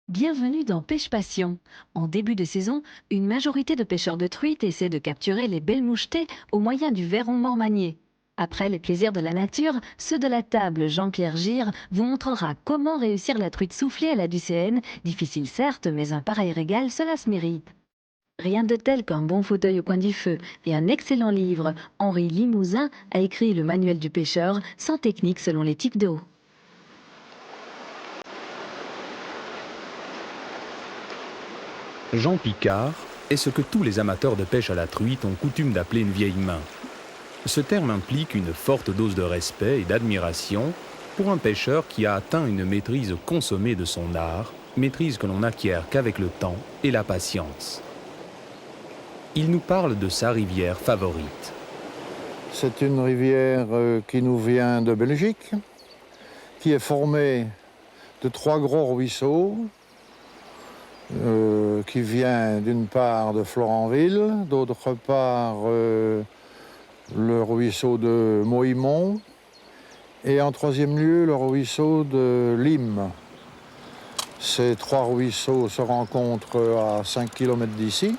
Bienvenue dans Pêche Passion. En début de saison, une majorité de pêcheurs de truites essaient de capturer les belles mouchetées au moyen du verron mormanier. Après les plaisirs de la nature, ceux de la table Jean-Pierre Gire vous montrera comment réussir la truite soufflée à la Ducéenne, difficile certes, mais un pareil régal, cela se mérite. Rien de tel qu'un bon fauteuil au coin du feu et un excellent livre. Henri Limousin a écrit le manuel du pêcheur, 100 techniques selon les types d'eau. Jean Picard est ce que tous les amateurs de pêche à la truite ont coutume d'appeler une vieille main. Ce terme implique une forte dose de respect et d'admiration pour un pêcheur qui a atteint une maîtrise consommée de son art, maîtrise que l'on n'acquiert qu'avec le temps et la patience. Il nous parle de sa rivière favorite. C'est une rivière qui nous vient de Belgique, qui est formée de 3 gros ruisseaux, qui vient d'une part de Florenville, d'autre part le ruisseau de Moïmont et en troisième lieu le ruisseau de Lim. Ces 3 ruisseaux se rencontrent à 5 km d'ici,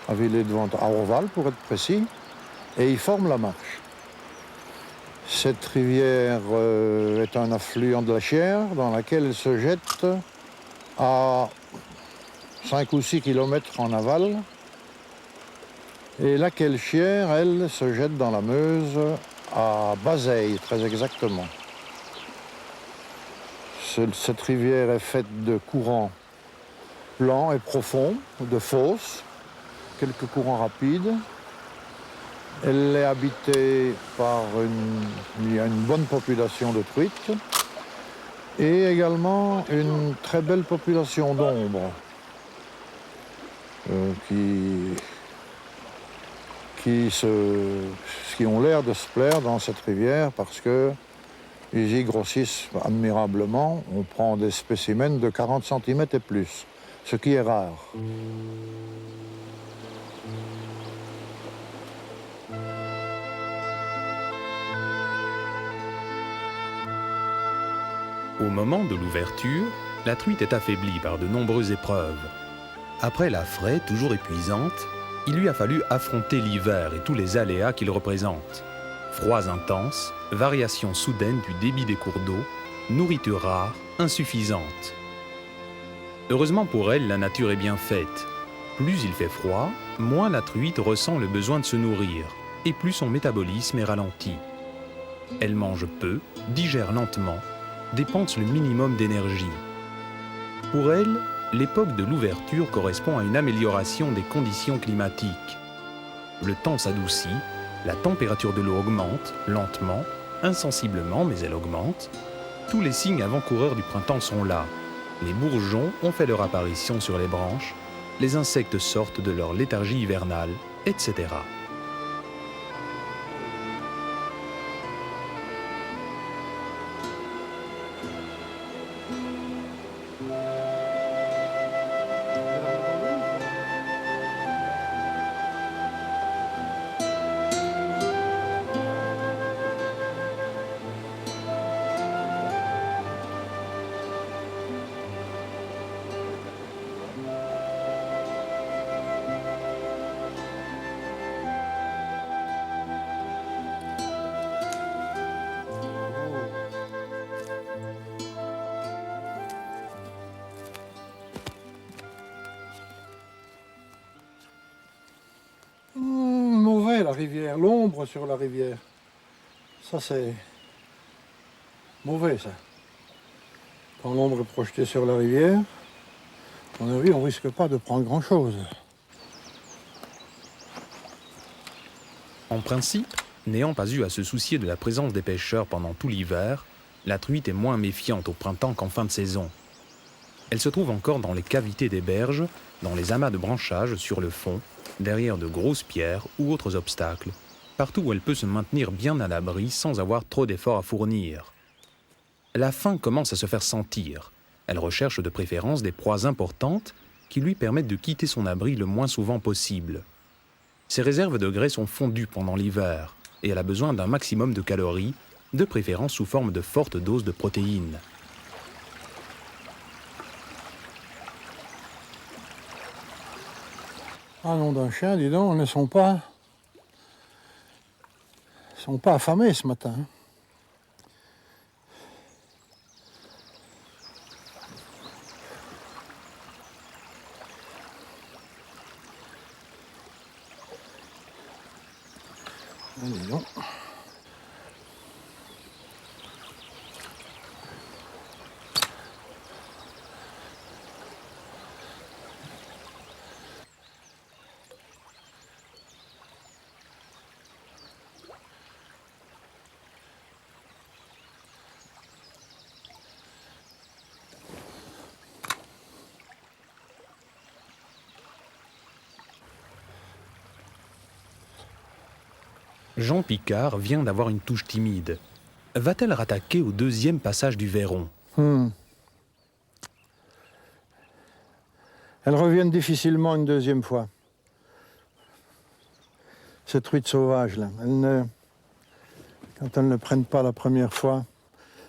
à Villers-de-Vente, à Orval pour être précis, et ils forment la Marche. Cette rivière est un affluent de la Chière dans laquelle elle se jette à 5 ou 6 km en aval. Et laquelle Chière, elle, se jette dans la Meuse à Bazeilles, très exactement. Cette rivière est faite de courants lents et profonds, de fosses, quelques courants rapides. Elle est habitée par il y a une bonne population de truites et également une très belle population d'ombres qui ont l'air de se plaire dans cette rivière parce qu'ils y grossissent admirablement. On prend des spécimens de 40 cm et plus, ce qui est rare. Au moment de l'ouverture, la truite est affaiblie par de nombreuses épreuves. Après la fraie toujours épuisante, il lui a fallu affronter l'hiver et tous les aléas qu'il représente. Froids intenses, variations soudaines du débit des cours d'eau, nourriture rare, insuffisante. Heureusement pour elle, la nature est bien faite. Plus il fait froid, moins la truite ressent le besoin de se nourrir, et plus son métabolisme est ralenti. Elle mange peu, digère lentement, dépense le minimum d'énergie. Pour elle, l'époque de l'ouverture correspond à une amélioration des conditions climatiques. Le temps s'adoucit, la température de l'eau augmente, lentement, insensiblement, mais elle augmente. Tous les signes avant-coureurs du printemps sont là. Les bourgeons ont fait leur apparition sur les branches, les insectes sortent de leur léthargie hivernale, etc. Mauvais la rivière, l'ombre sur la rivière. Ça c'est mauvais ça. Quand l'ombre est projetée sur la rivière, à mon avis, on ne risque pas de prendre grand chose. En principe, n'ayant pas eu à se soucier de la présence des pêcheurs pendant tout l'hiver, la truite est moins méfiante au printemps qu'en fin de saison. Elle se trouve encore dans les cavités des berges, dans les amas de branchages sur le fond, derrière de grosses pierres ou autres obstacles, partout où elle peut se maintenir bien à l'abri sans avoir trop d'efforts à fournir. La faim commence à se faire sentir. Elle recherche de préférence des proies importantes qui lui permettent de quitter son abri le moins souvent possible. Ses réserves de graisse sont fondues pendant l'hiver et elle a besoin d'un maximum de calories, de préférence sous forme de fortes doses de protéines. Ah nom d'un chien, dis donc, ils ne sont pas affamés ce matin. Ah, dis donc. Jean Picard vient d'avoir une touche timide. Va-t-elle rattaquer au deuxième passage du Veyron? Elles reviennent difficilement une deuxième fois. Ces truites sauvages, là, quand elles ne prennent pas la première fois,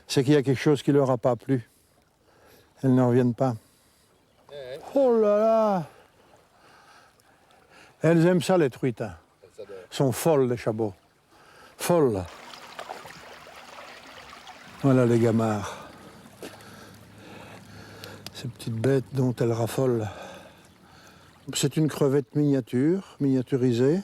c'est qu'il y a quelque chose qui leur a pas plu. Elles ne reviennent pas. Oh là là! Elles aiment ça, les truites. Hein. Elles sont folles, les chabots. Folles. Voilà les gamards. Ces petites bêtes dont elles raffolent. C'est une crevette miniaturisée.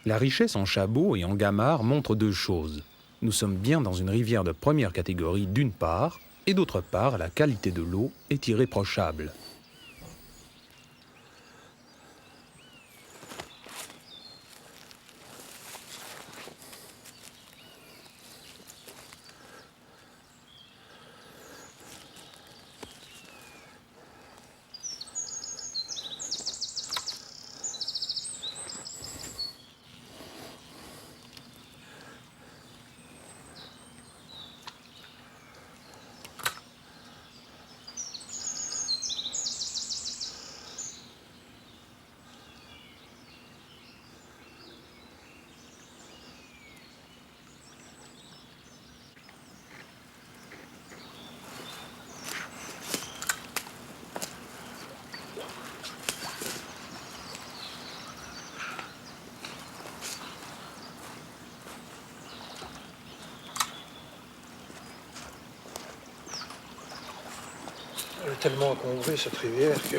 La richesse en chabots et en gamards montre deux choses. Nous sommes bien dans une rivière de première catégorie d'une part, et d'autre part, la qualité de l'eau est irréprochable. Elle est tellement encombrée, cette rivière, que...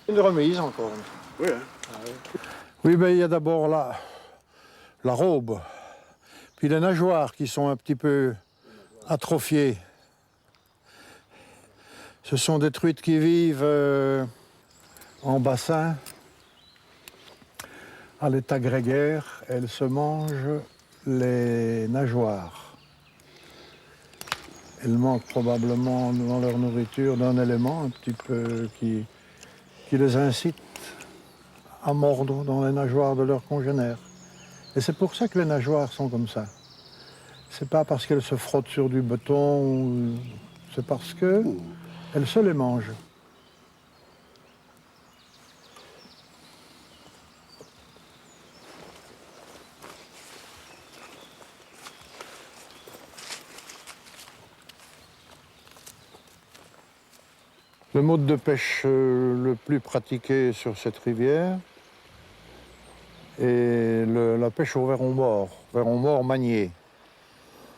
Une remise encore. Oui, hein. Ah, oui. Oui, ben, il y a d'abord la robe, puis les nageoires qui sont un petit peu atrophiées. Ce sont des truites qui vivent en bassin, à l'état grégaire. Elles se mangent les nageoires. Elles manquent probablement dans leur nourriture d'un élément un petit peu qui les incite à mordre dans les nageoires de leurs congénères. Et c'est pour ça que les nageoires sont comme ça. C'est pas parce qu'elles se frottent sur du béton, c'est parce qu'elles se les mangent. Le mode de pêche le plus pratiqué sur cette rivière est la pêche au verron mort manié.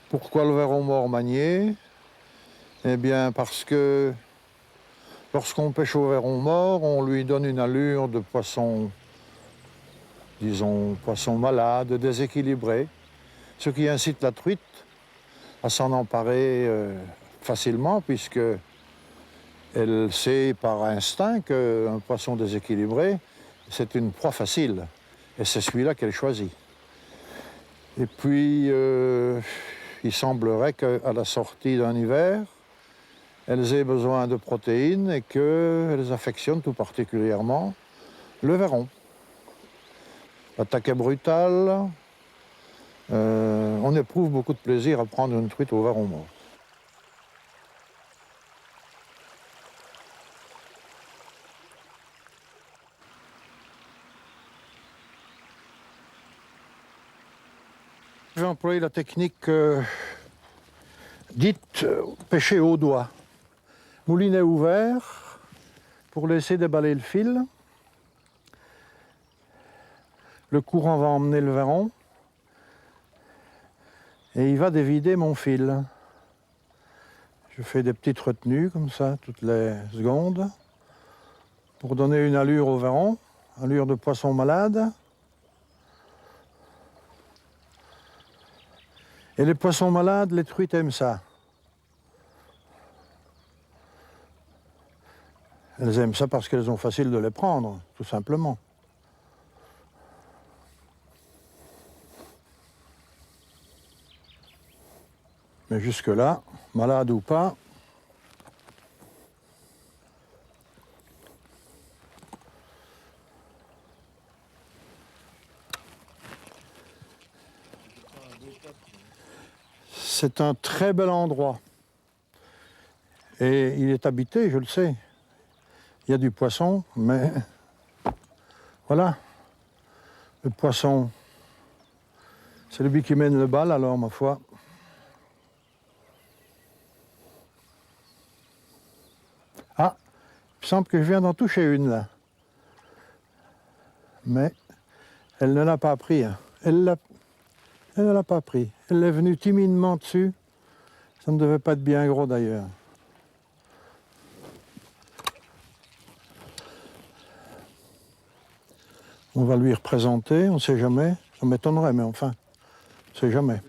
Pourquoi le verron mort manié? Eh bien parce que lorsqu'on pêche au verron mort, on lui donne une allure de poisson, disons, poisson malade, déséquilibré, ce qui incite la truite à s'en emparer facilement, puisque elle sait par instinct qu'un poisson déséquilibré, c'est une proie facile. Et c'est celui-là qu'elle choisit. Et puis, il semblerait qu'à la sortie d'un hiver, elles aient besoin de protéines et qu'elles affectionnent tout particulièrement le verron. L'attaque est brutale. On éprouve beaucoup de plaisir à prendre une truite au verron mort. Je vais employer la technique dite pêcher au doigt. Moulinet ouvert pour laisser déballer le fil. Le courant va emmener le verron et il va dévider mon fil. Je fais des petites retenues comme ça toutes les secondes pour donner une allure au verron, allure de poisson malade. Et les poissons malades, les truites aiment ça. Elles aiment ça parce qu'elles sont faciles de les prendre, tout simplement. Mais jusque-là, malade ou pas, c'est un très bel endroit. Et il est habité, je le sais. Il y a du poisson, mais voilà. Le poisson, c'est lui qui mène le bal, alors, ma foi. Ah, il semble que je viens d'en toucher une, là. Mais elle ne l'a pas pris. Hein. Elle ne l'a pas pris. Elle est venue timidement dessus. Ça ne devait pas être bien gros, d'ailleurs. On va lui représenter, on ne sait jamais. Ça m'étonnerait, mais enfin, on ne sait jamais.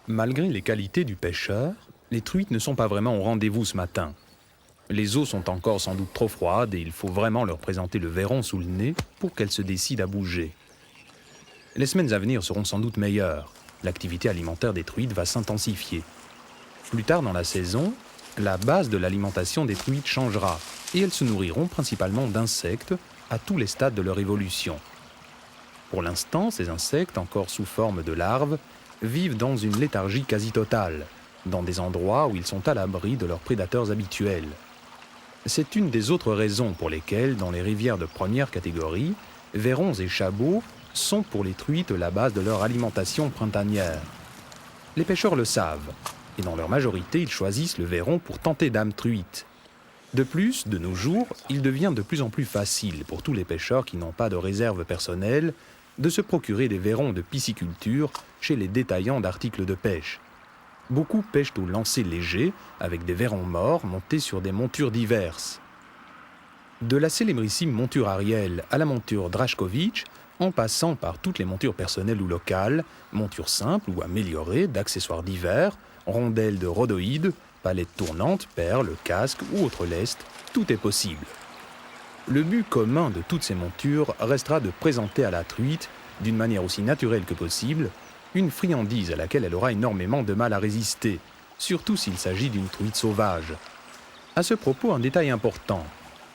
Malgré les qualités du pêcheur, les truites ne sont pas vraiment au rendez-vous ce matin. Les eaux sont encore sans doute trop froides et il faut vraiment leur présenter le verron sous le nez pour qu'elles se décident à bouger. Les semaines à venir seront sans doute meilleures. L'activité alimentaire des truites va s'intensifier. Plus tard dans la saison, la base de l'alimentation des truites changera et elles se nourriront principalement d'insectes à tous les stades de leur évolution. Pour l'instant, ces insectes, encore sous forme de larves, vivent dans une léthargie quasi totale, dans des endroits où ils sont à l'abri de leurs prédateurs habituels. C'est une des autres raisons pour lesquelles, dans les rivières de première catégorie, verrons et chabots sont pour les truites la base de leur alimentation printanière. Les pêcheurs le savent, et dans leur majorité, ils choisissent le verron pour tenter d'âme truite. De plus, de nos jours, il devient de plus en plus facile pour tous les pêcheurs qui n'ont pas de réserve personnelle de se procurer des verrons de pisciculture chez les détaillants d'articles de pêche. Beaucoup pêchent au lancer léger avec des verrons morts montés sur des montures diverses. De la célébrissime monture Ariel à la monture Drajkovic, en passant par toutes les montures personnelles ou locales, montures simples ou améliorées d'accessoires divers, rondelles de rhodoïdes, palettes tournantes, perles, casques ou autres lestes, tout est possible. Le but commun de toutes ces montures restera de présenter à la truite, d'une manière aussi naturelle que possible, une friandise à laquelle elle aura énormément de mal à résister, surtout s'il s'agit d'une truite sauvage. À ce propos, un détail important.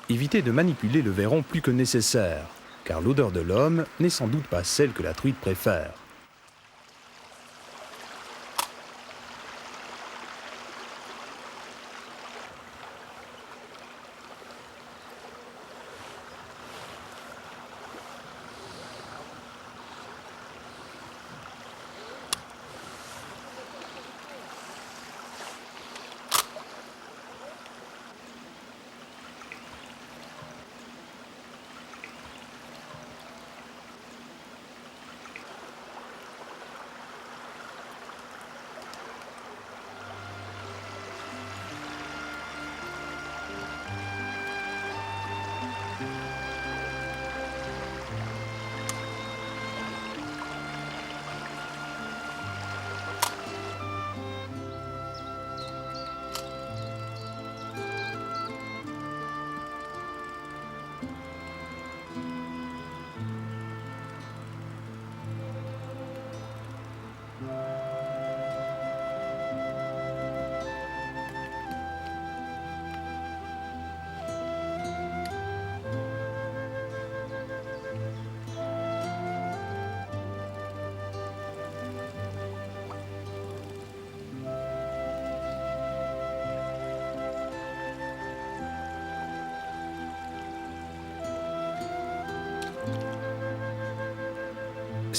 Évitez de manipuler le verron plus que nécessaire, car l'odeur de l'homme n'est sans doute pas celle que la truite préfère.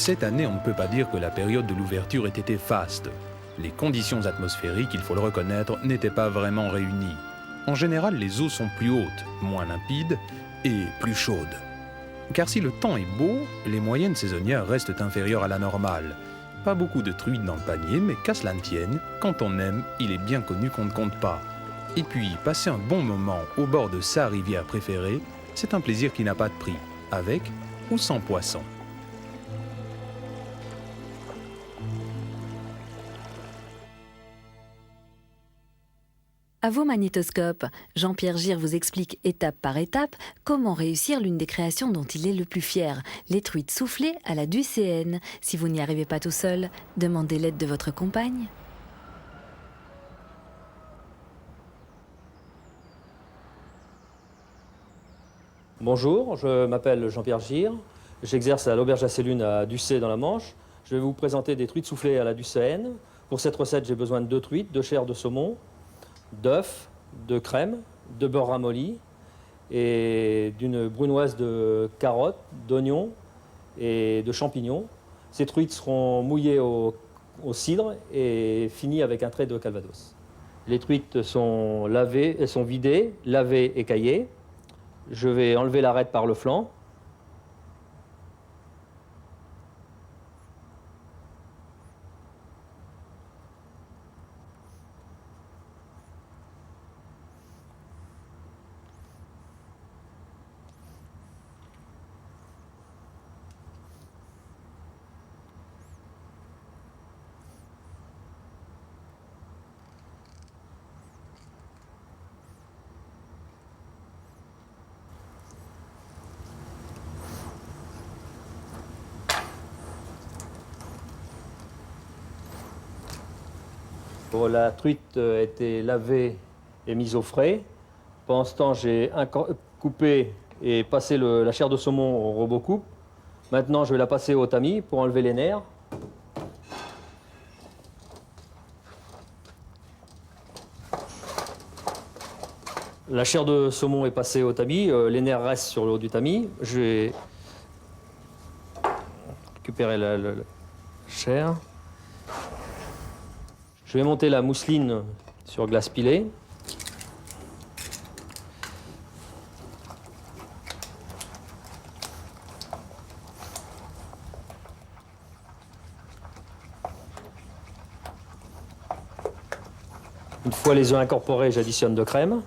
Cette année, on ne peut pas dire que la période de l'ouverture ait été faste. Les conditions atmosphériques, il faut le reconnaître, n'étaient pas vraiment réunies. En général, les eaux sont plus hautes, moins limpides et plus chaudes. Car si le temps est beau, les moyennes saisonnières restent inférieures à la normale. Pas beaucoup de truites dans le panier, mais qu'à cela ne tienne, quand on aime, il est bien connu qu'on ne compte pas. Et puis, passer un bon moment au bord de sa rivière préférée, c'est un plaisir qui n'a pas de prix, avec ou sans poisson. À vos magnétoscopes, Jean-Pierre Gir vous explique étape par étape comment réussir l'une des créations dont il est le plus fier, les truites soufflées à la Ducéenne. Si vous n'y arrivez pas tout seul, demandez l'aide de votre compagne. Bonjour, je m'appelle Jean-Pierre Gir, j'exerce à l'Auberge à Sélune à Ducé dans la Manche. Je vais vous présenter des truites soufflées à la Ducéenne. Pour cette recette, j'ai besoin de 2 truites, de chair de saumon, d'œufs, de crème, de beurre ramolli et d'une brunoise de carottes, d'oignons et de champignons. Ces truites seront mouillées au cidre et finies avec un trait de calvados. Les truites sont lavées, elles sont vidées, lavées, écaillées. Je vais enlever l'arête par le flanc. Bon, la truite a été lavée et mise au frais. Pendant ce temps, j'ai coupé et passé la chair de saumon au robot coupe. Maintenant, je vais la passer au tamis pour enlever les nerfs. La chair de saumon est passée au tamis, les nerfs restent sur le haut du tamis. Je vais récupérer la chair. Je vais monter la mousseline sur glace pilée. Une fois les œufs incorporés, j'additionne de crème.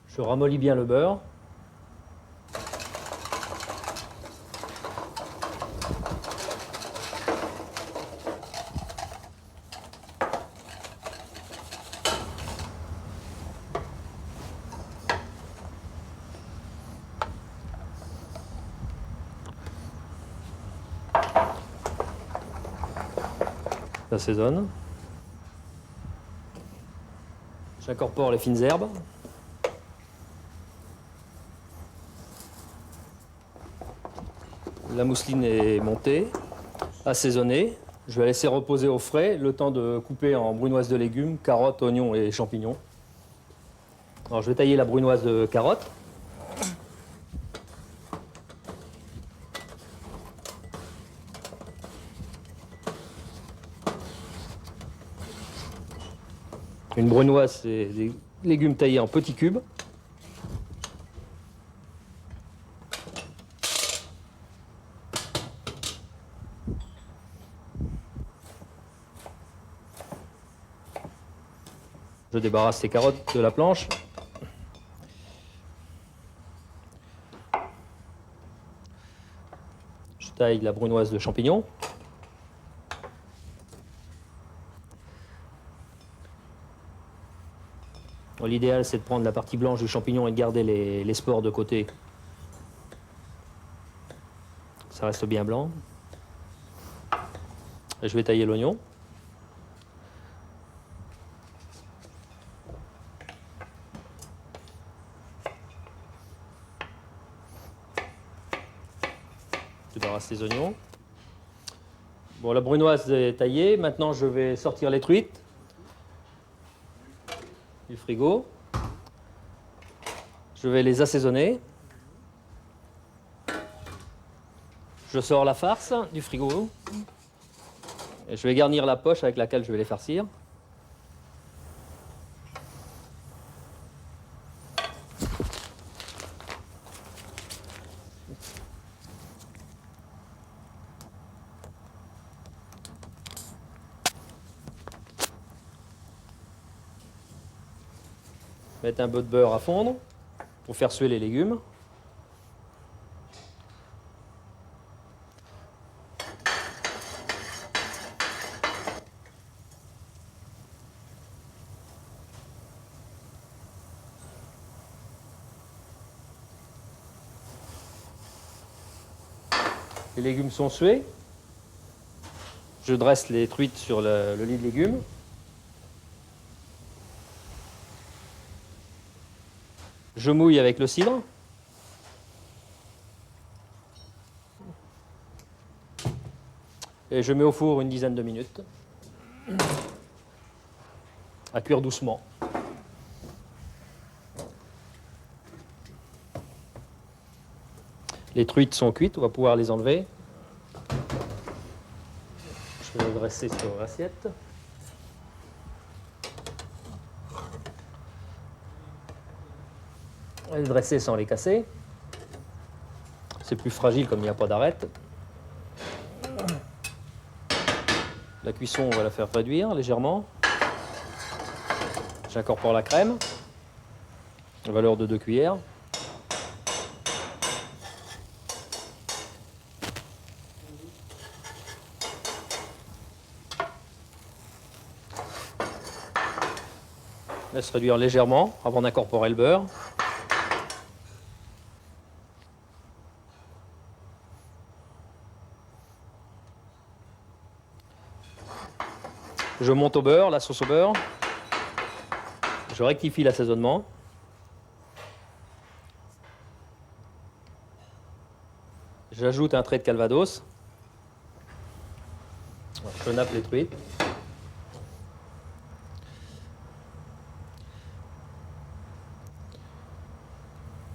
Je ramollis bien le beurre. J'assaisonne. J'incorpore les fines herbes. La mousseline est montée, assaisonnée. Je vais la laisser reposer au frais, le temps de couper en brunoise de légumes, carottes, oignons et champignons. Alors je vais tailler la brunoise de carottes. Une brunoise, c'est des légumes taillés en petits cubes. Je débarrasse les carottes de la planche. Je taille la brunoise de champignons. Bon, l'idéal, c'est de prendre la partie blanche du champignon et de garder les spores de côté. Ça reste bien blanc. Et je vais tailler l'oignon. Je débarrasse les oignons. Bon, la brunoise est taillée. Maintenant, je vais sortir les truites du frigo. Je vais les assaisonner. Je sors la farce du frigo. Et je vais garnir la poche avec laquelle je vais les farcir. Mettre un peu de beurre à fondre pour faire suer les légumes. Les légumes sont sués. Je dresse les truites sur le lit de légumes. Je mouille avec le cidre. Et je mets au four une dizaine de minutes. À cuire doucement. Les truites sont cuites, on va pouvoir les enlever. Je vais les dresser sur l'assiette. Les dresser sans les casser. C'est plus fragile comme il n'y a pas d'arête. La cuisson, on va la faire réduire légèrement. J'incorpore la crème, à valeur de 2 cuillères. Laisse réduire légèrement avant d'incorporer le beurre. Je monte au beurre, la sauce au beurre. Je rectifie l'assaisonnement. J'ajoute un trait de calvados. Je nappe les truites.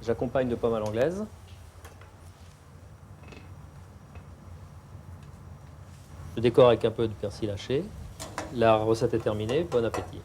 J'accompagne de pommes à l'anglaise. Je décore avec un peu de persil haché. La recette est terminée. Bon appétit.